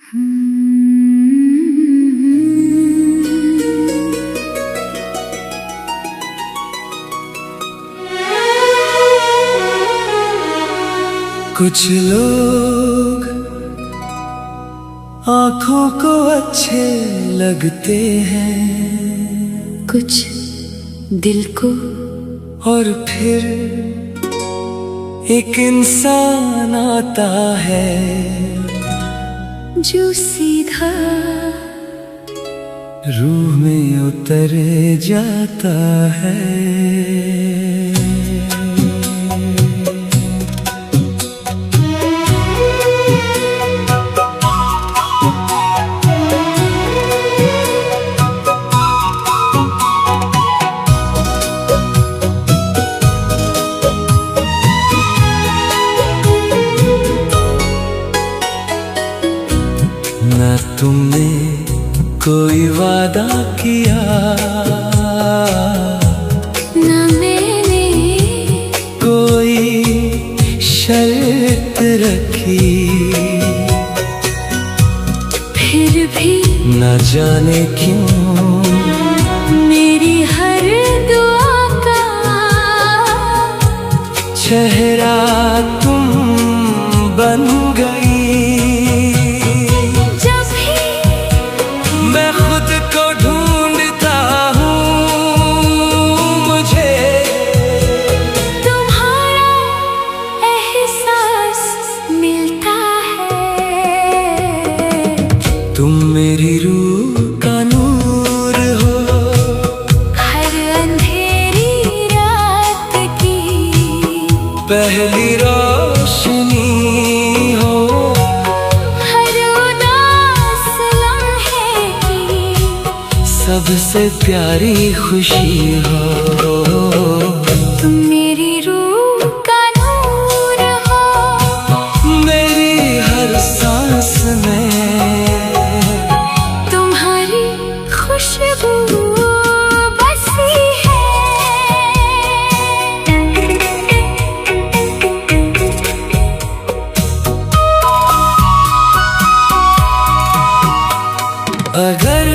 कुछ लोग आँखों को अच्छे लगते हैं, कुछ दिल को, और फिर एक इंसान आता है जो सीधा रूह में उतर जाता है। न तुमने कोई वादा किया, न मैंने कोई शर्त रखी, फिर भी न जाने क्यों मेरी हर दुआ का चेहरा तुम बन गई। मैं खुद को ढूंढता हूँ, मुझे तुम्हारा एहसास मिलता है। तुम मेरी रूह का नूर हो, हर अंधेरी रात की पहली रोशनी हो, हर उदास लम्हे की सबसे प्यारी खुशी हो। तुम मेरी रूह का नूर हो, मेरी हर सांस में तुम्हारी खुशबू बसी है। अगर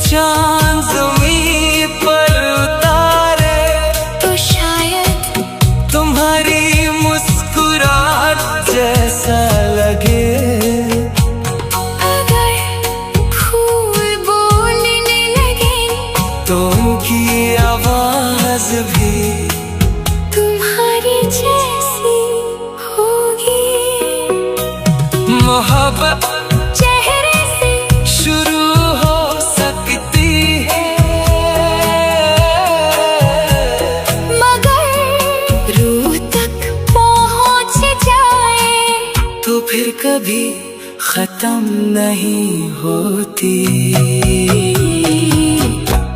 चांद ज़मीन पर उतारे तो शायद तुम्हारी मुस्कुराहट जैसा लगे। अगर फूल बोलने लगे तो उनकी आवाज भी तुम्हारी जैसी होगी। मोहब्बत चेहरे से शुरू हो सकती है, मगर रूह तक पहुंच जाए तो फिर कभी खत्म नहीं होती।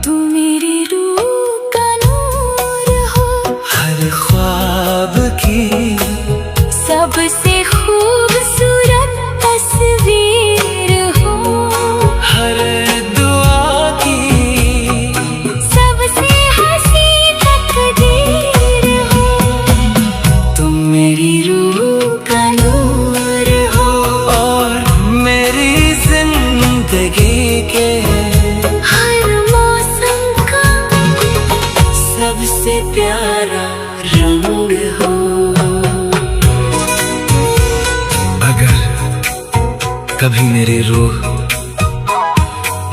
तू मेरी रूह का नूर हो, हर ख्वाब की सबसे खूबसूरत तस्वीर हो, हर दुआ की सबसे हंसी तकदीर हो। तुम मेरी रूह का नूर हो, और मेरी जिंदगी के हर मौसम का सबसे प्यारा रंग हो। अगर कभी मेरी रूह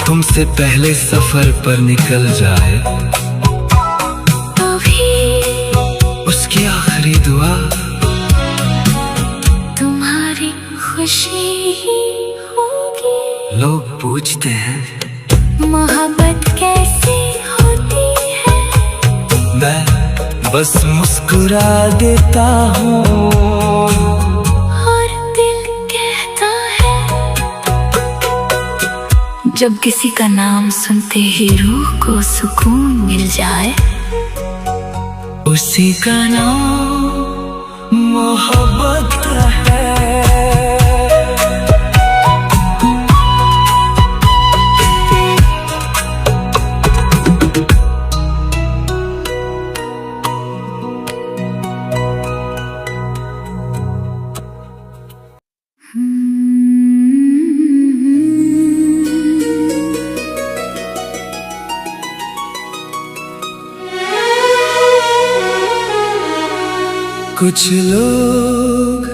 तुमसे पहले सफर पर निकल जाए, अभी उसकी आखिरी दुआ तुम्हारी खुशी ही होगी। लोग पूछते हैं मोहब्बत कैसे होती है, मैं बस मुस्कुरा देता हूँ, और दिल कहता है जब किसी का नाम सुनते ही रूह को सुकून मिल जाए, उसी का नाम मोहब्बत है। कुछ लोग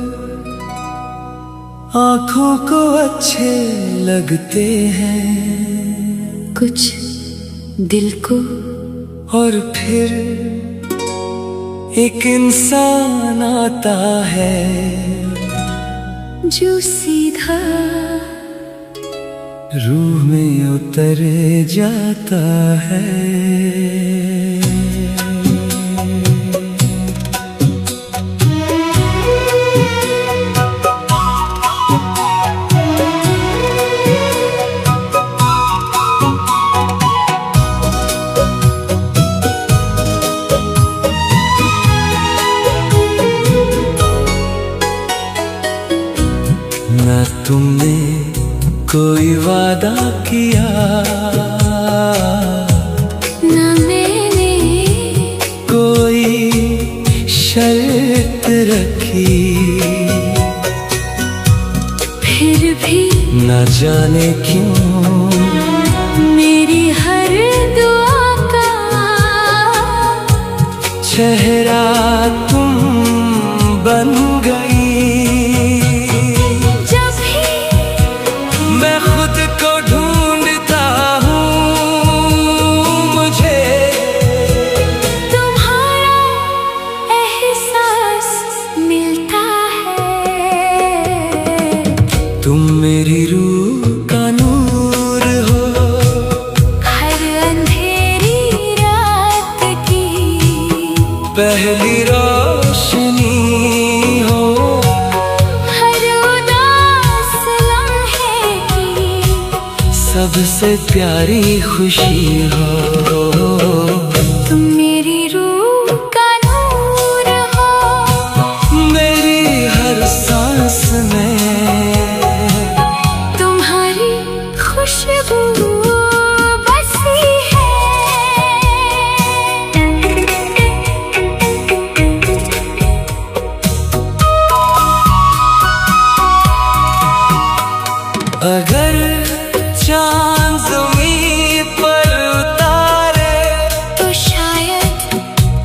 आंखों को अच्छे लगते हैं, कुछ दिल को, और फिर एक इंसान आता है जो सीधा रूह में उतर जाता है। न तुमने कोई वादा किया, न मैंने कोई शर्त रखी, फिर भी न जाने क्यों मेरी हर दुआ का चेहरा तुम बन गई। मैं खुद को ढूंढता हूँ, मुझे तुम्हारा एहसास मिलता है। तुम मेरी रूह का नूर हो, हर अंधेरी रात की पहली रोशनी हो, हर उदास लम्हे की सबसे प्यारी खुशी हो। तुम मेरी रूह का नूर हो, मेरी हर सांस में तुम्हारी खुशबू बसी है। अगर चांद ज़मीन पर उतारे तो शायद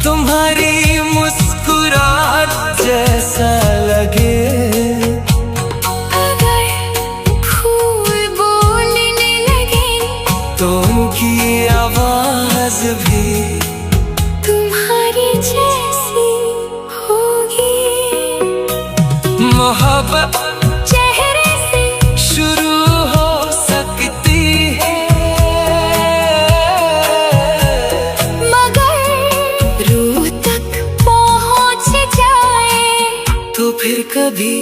तुम्हारी मुस्कुराहट जैसा लगे। अगर फूल बोलने लगे तो उनकी आवाज भी तुम्हारी जैसी होगी। मोहब्बत चेहरे से शुरू हो सकती है, मगर रूह तक पहुंच जाए तो फिर कभी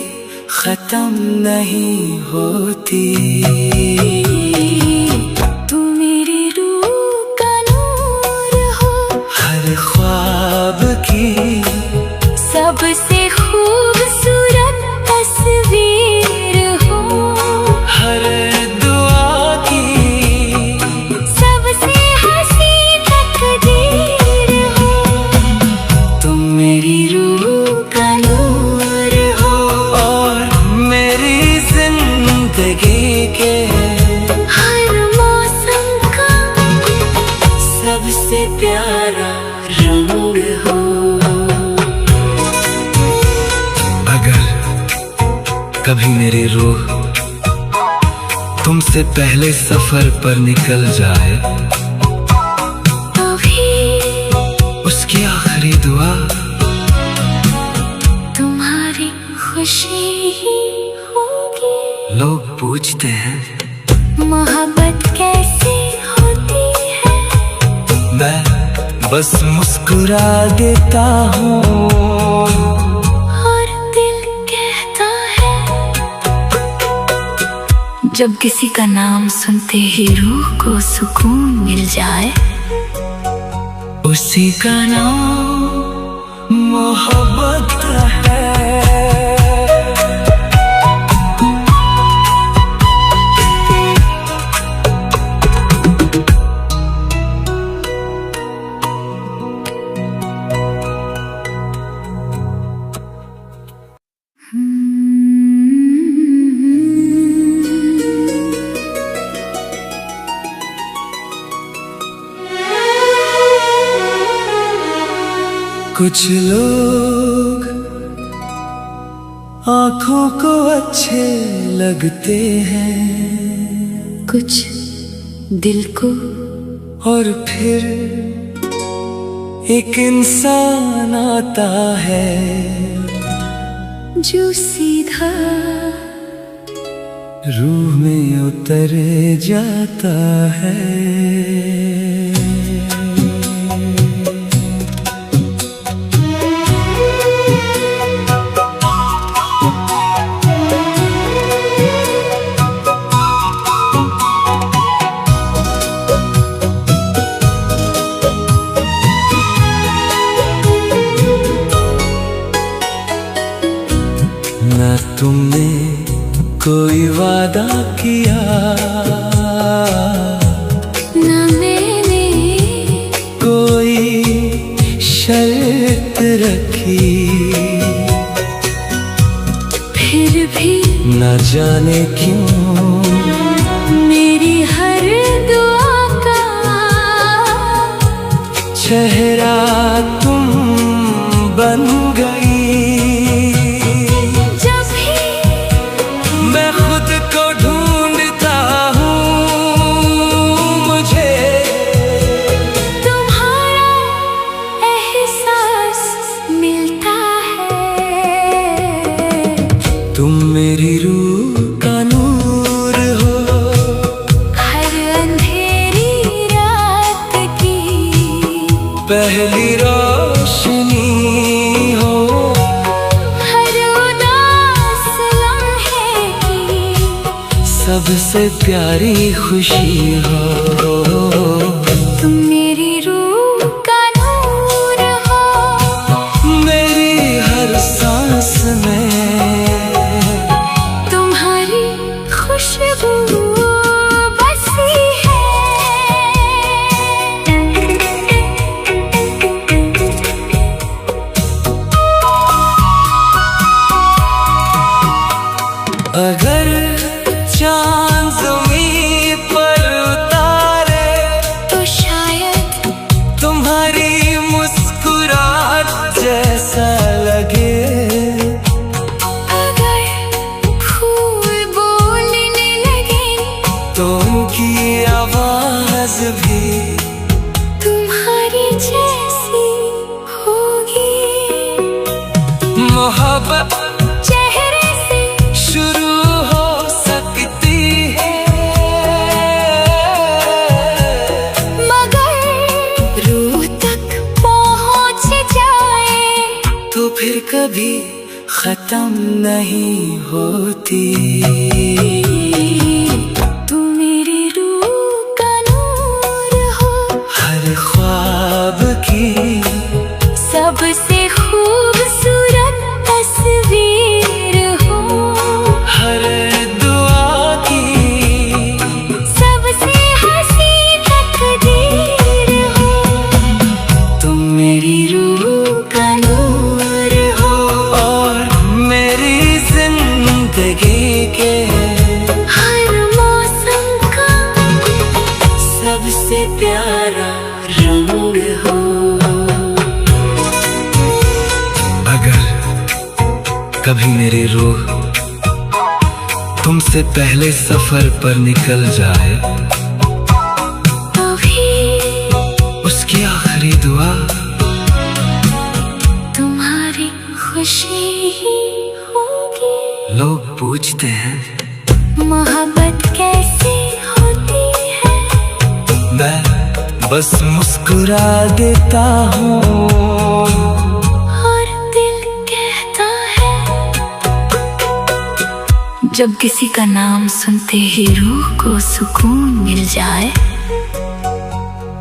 खत्म नहीं होती। तू मेरी रूह का नूर हो, हर ख्वाब की सबसे खूबसूरत तस्वीर हो, हर दुआ की सबसे हंसी तकदीर हो। तुम मेरी रूह का नूर हो, और मेरी जिंदगी के हर मौसम का सबसे प्यारा रंग हो। अगर कभी मेरी रूह तुमसे पहले सफर पर निकल जाए, अभी उसकी आखिरी दुआ तुम्हारी खुशी ही होगी। लोग पूछते हैं मोहब्बत कैसे होती है, मैं बस मुस्कुरा देता हूँ, और दिल कहता है जब किसी का नाम सुनते ही रूह को सुकून मिल जाए, उसी का नाम मोहब्बत है। कुछ लोग आँखों को अच्छे लगते हैं, कुछ दिल को। और फिर एक इंसान आता है जो सीधा रूह में उतर जाता है। न तुमने कोई वादा किया, न मैंने कोई शर्त रखी, फिर भी न जाने क्यों मेरी हर दुआ का चेहरा तुम बन गई। मैं खुद को ढूंढता हूँ, मुझे तुम्हारा एहसास मिलता है। तुम मेरी रूह का नूर हो, हर अंधेरी रात की पहली रोशनी हो, हर उदास लम्हे की सबसे प्यारी खुशी हो। तुम मेरी रूह का नूर हो, मेरी हर सांस में तुम्हारी खुशबू बसी है। अगर चांद ज़मीं पर उतारे तो शायद तुम्हारी मुस्कुराहट जैसा लगे। अगर फूल बोलने लगे तो उनकी आवाज भी तुम्हारी जैसी होगी। मोहब्बत चेहरे से शुरू हो सकती है, मगर रूह तक पहुँच जाए तो फिर कभी खत्म नहीं होती। तू मेरी रूह का नूर हो, हर ख्वाब की सबसे खूबसूरत तस्वीर हो, हर दुआ की सबसे हंसी तकदीर हो। तुम मेरी रूह का नूर हो, और मेरी जिंदगी के हर मौसम का सबसे प्यारा रंग हो। अगर कभी मेरी रूह तुमसे पहले सफर पर निकल जाए, अभी उसकी आखिरी दुआ तुम्हारी खुशी ही होगी। लोग पूछते हैं मोहब्बत कैसी होती है, मैं बस मुस्कुरा देता हूँ। और दिल कहता है जब किसी का नाम सुनते ही रूह को सुकून मिल जाए,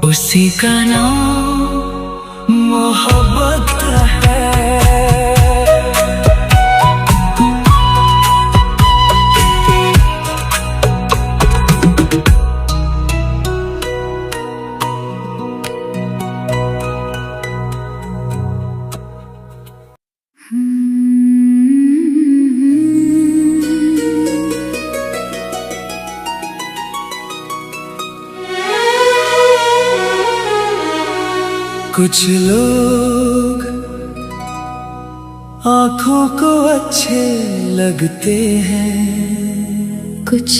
उसी का नाम मोहब्बत है। कुछ लोग आंखों को अच्छे लगते हैं, कुछ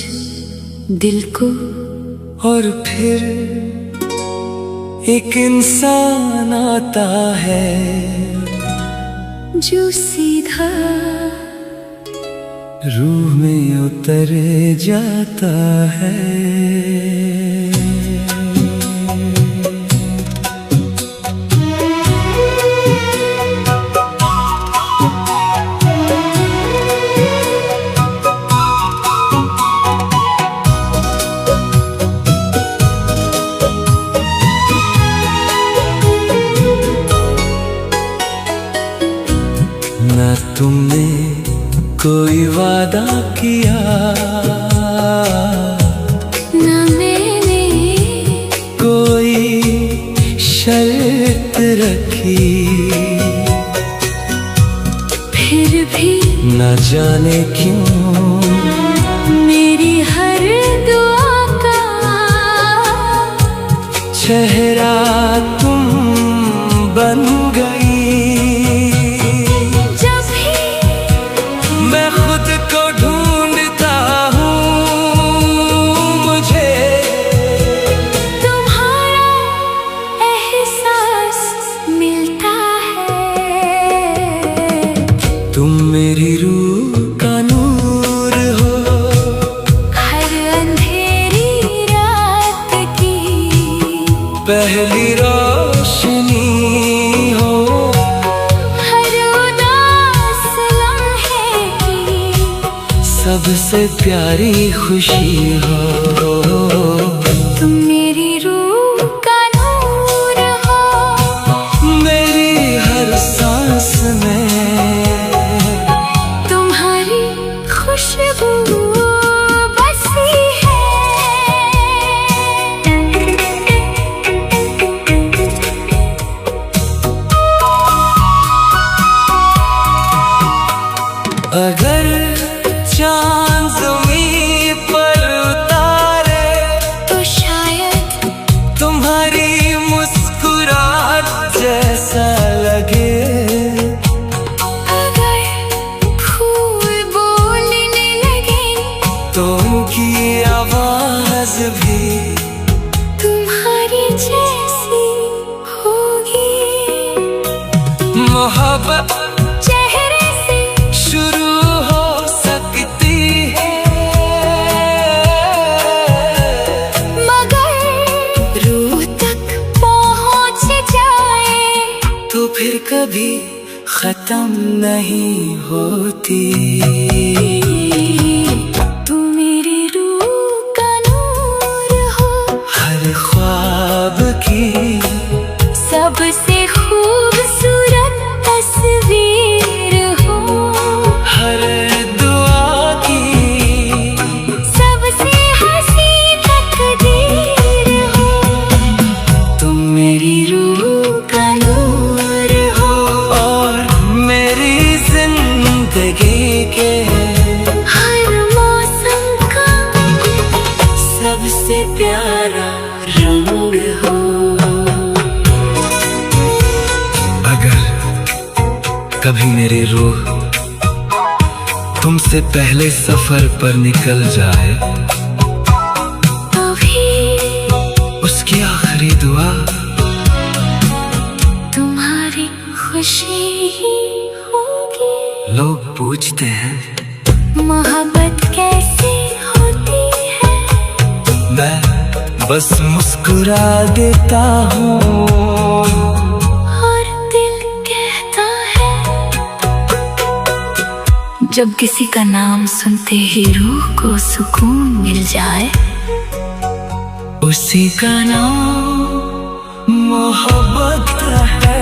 दिल को। और फिर एक इंसान आता है जो सीधा रूह में उतर जाता है। न तुमने कोई वादा किया, न मैंने कोई शर्त रखी, फिर भी न जाने क्यों मेरी हर दुआ का चेहरा तुम बन गई। मैं खुद को ढूंढता हूँ, मुझे तुम्हारा एहसास मिलता है। तुम मेरी रूह का नूर हो, हर अंधेरी रात की पहली रोशनी हो, हर उदास लम्हे की सबसे प्यारी खुशी हो। तुम मेरी रूह का नूर हो, मेरी हर सांस में तुम्हारी खुशबू बसी है। अगर चांद ज़मीं पर उतारे तो शायद तुम्हारी मुस्कुराहट जैसा लगे। अगर फूल बोलने लगे तो उनकी आवाज भी तुम्हारी जैसी होगी। मोहब्बत चेहरे से शुरू हो सकती है, मगर रूह तक पहुंच जाए तो फिर कभी खत्म नहीं होती। तू मेरी रूह का नूर हो, हर ख्वाब की सबसे खूबसूरत तस्वीर हो, हर दुआ की सबसे हंसी तकदीर हो। तुम मेरी रूह का नूर हो, और मेरी जिंदगी के हर मौसम का सबसे प्यारा रंग हो। अगर कभी मेरी रूह तुमसे पहले सफर पर निकल जाए, अभी उसकी आखिरी दुआ तुम्हारी खुशी ही होगी। लोग पूछते हैं मोहब्बत कैसे होती है, मैं बस मुस्कुरा देता हूँ, और दिल कहता है। जब किसी का नाम सुनते ही रूह को सुकून मिल जाए, उसी का नाम मोहब्बत है।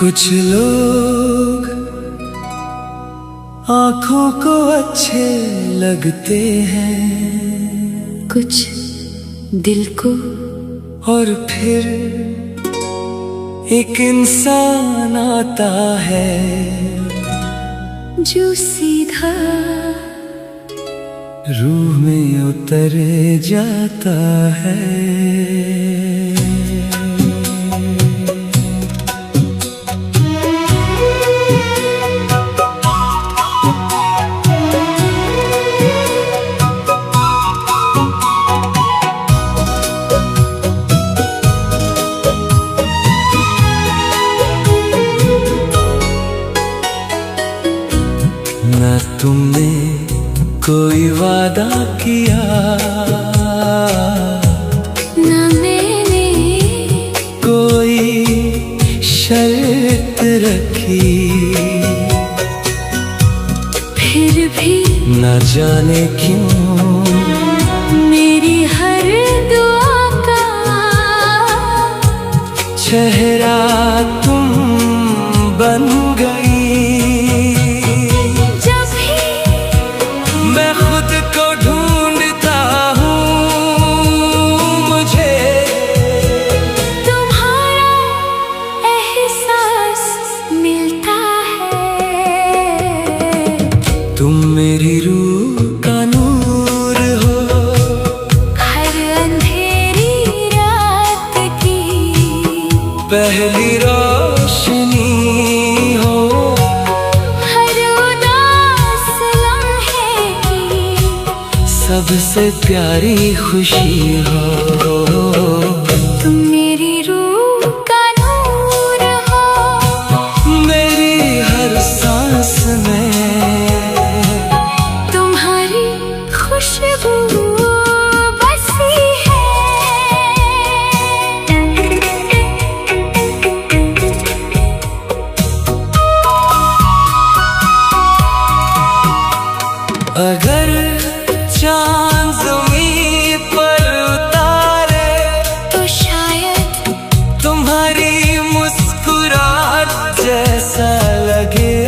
कुछ लोग आँखों को अच्छे लगते हैं, कुछ दिल को। और फिर एक इंसान आता है जो सीधा रूह में उतर जाता है। न तुमने कोई वादा किया, न मैंने कोई शर्त रखी, फिर भी न जाने क्यों मेरी हर दुआ का चेहरा तुम बन गई। मैं खुद को ढूंढता हूँ, मुझे तुम्हारा एहसास मिलता है। तुम मेरी रूह का नूर हो, हर अंधेरी रात की पहली रोशनी हो, हर उदास लम्हे की सबसे प्यारी खुशी हो। तुम मेरी रूह का नूर हो, मेरी हर सांस में तुम्हारी खुशबू बसी है। अगर चांद ज़मीं पर उतारे तो शायद तुम्हारी मुस्कुराहट जैसा लगे।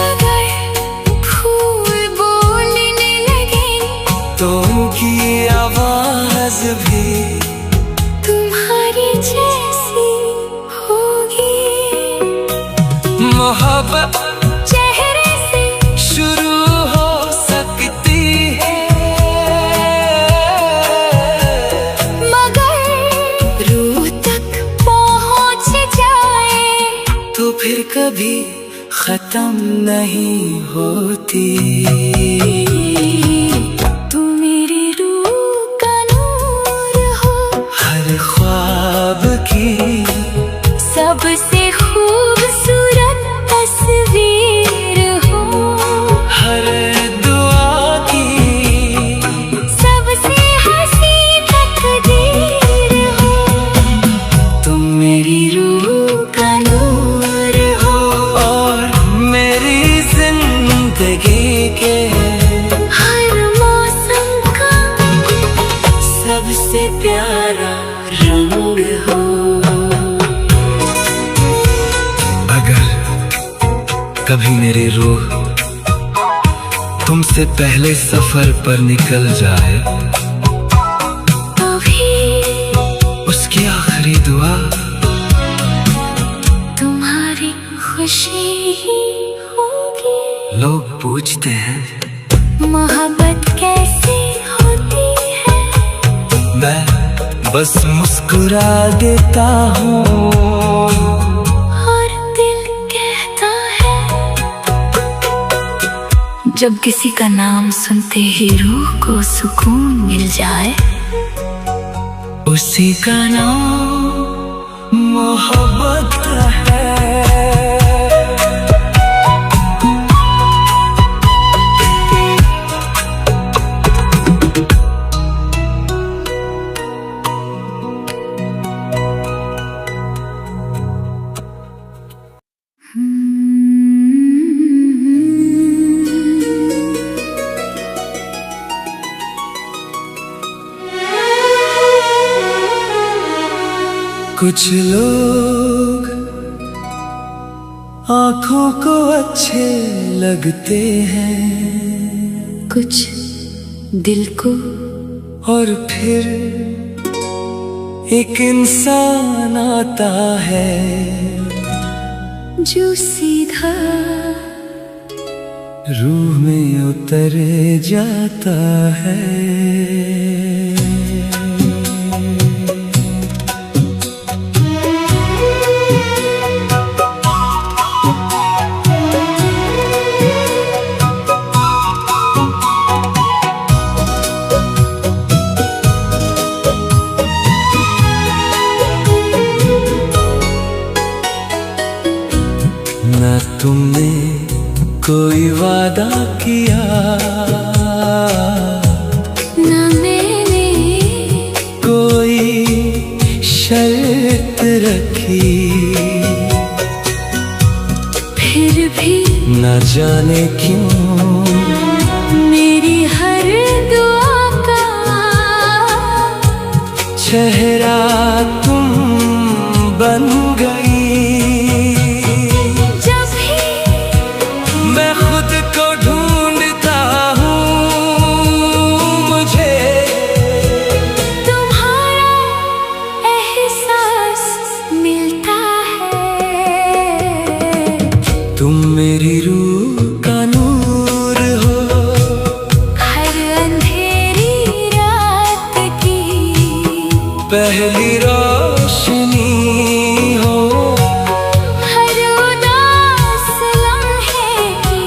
अगर फूल बोलने लगे तो उनकी आवाज भी तुम्हारी जैसी होगी। मोहब्बत चेहरे से शुरू हो सकती है, मगर रूह तक पहुंच जाए तो फिर कभी खत्म नहीं होती। तू मेरी रूह का नूर हो, हर ख्वाब की सबसे खूबसूरत तस्वीर हो, हर दुआ की सबसे हंसी तकदीर हो। तुम मेरी रूह का नूर हो, और मेरी जिंदगी के हर मौसम का सबसे प्यारा रंग हो। अगर कभी मेरी रूह तुमसे पहले सफर पर निकल जाए, अभी उसकी आखिरी दुआ तुम्हारी खुशी ही होगी। लोग पूछते हैं मोहब्बत कैसी होती है, मैं बस मुस्कुरा देता हूँ, और दिल कहता है। जब किसी का नाम सुनते ही रूह को सुकून मिल जाए, उसी का नाम मोहब्बत है। कुछ लोग आंखों को अच्छे लगते हैं, कुछ दिल को। और फिर एक इंसान आता है जो सीधा रूह में उतर जाता है। न तुमने कोई वादा किया, न मैंने कोई शर्त रखी, फिर भी न जाने क्यों मेरी हर दुआ का चेहरा तुम बन गई। मैं खुद को ढूंढता हूँ, मुझे तुम्हारा एहसास मिलता है। तुम मेरी रूह का नूर हो, हर अंधेरी रात की पहली रोशनी हो, हर उदास लम्हे की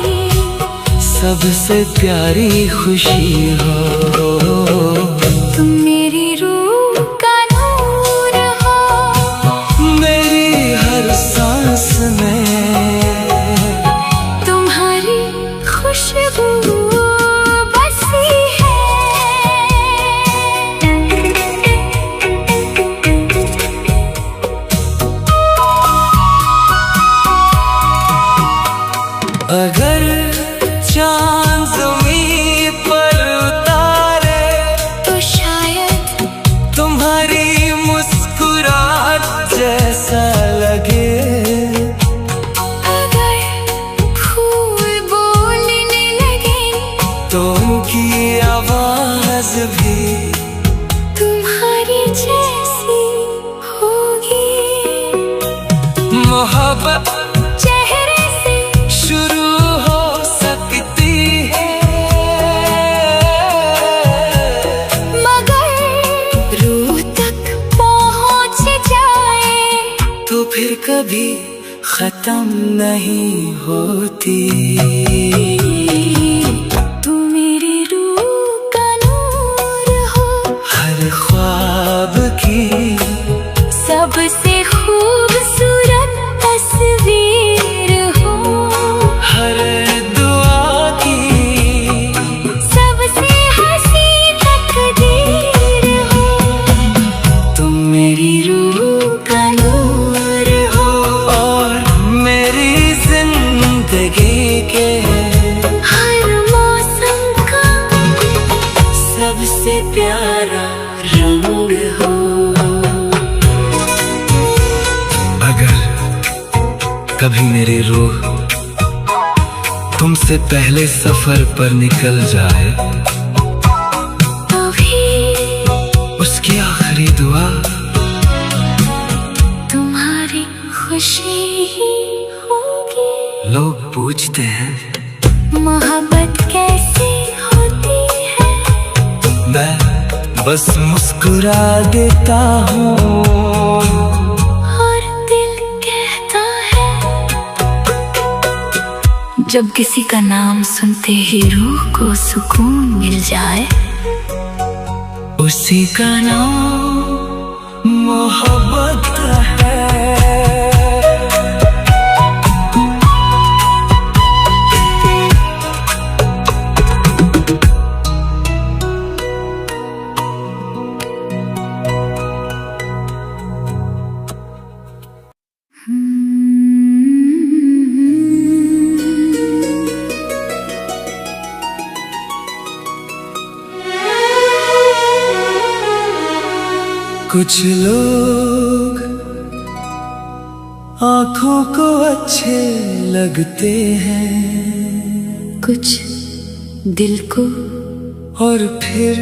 सबसे प्यारी खुशी हो। तुम मेरी रूह का नूर हो, मेरी हर सांस में तुम्हारी खुशबू बसी है। अगर चांद ज़मीं पर उतारे तो शायद तुम्हारी मुस्कुराहट जैसा लगे। अगर फूल बोलने लगे तो उनकी आवाज भी तुम्हारी जैसी होगी। मोहब्बत चेहरे से शुरू हो सकती है, मगर रूह तक पहुंच जाए तो फिर कभी खत्म नहीं होती। तू मेरी रूह का नूर हो, हर ख्वाब की सबसे खूबसूरत तस्वीर हो, हर दुआ की सबसे हंसी तकदीर हो। तुम मेरी रूह का नूर हो, और मेरी जिंदगी के हर मौसम का सबसे प्यारा रंग हो। अगर कभी मेरी रूह तुमसे पहले सफर पर निकल जाए, तभी उसकी आखिरी दुआ तुम्हारी खुशी ही होगी। लोग पूछते हैं मोहब्बत कैसी होती है, मैं बस मुस्कुरा देता हूँ। और दिल कहता है जब किसी का नाम सुनते ही रूह को सुकून मिल जाए, उसी का नाम मोहब्बत है। कुछ लोग आंखों को अच्छे लगते हैं, कुछ दिल को और फिर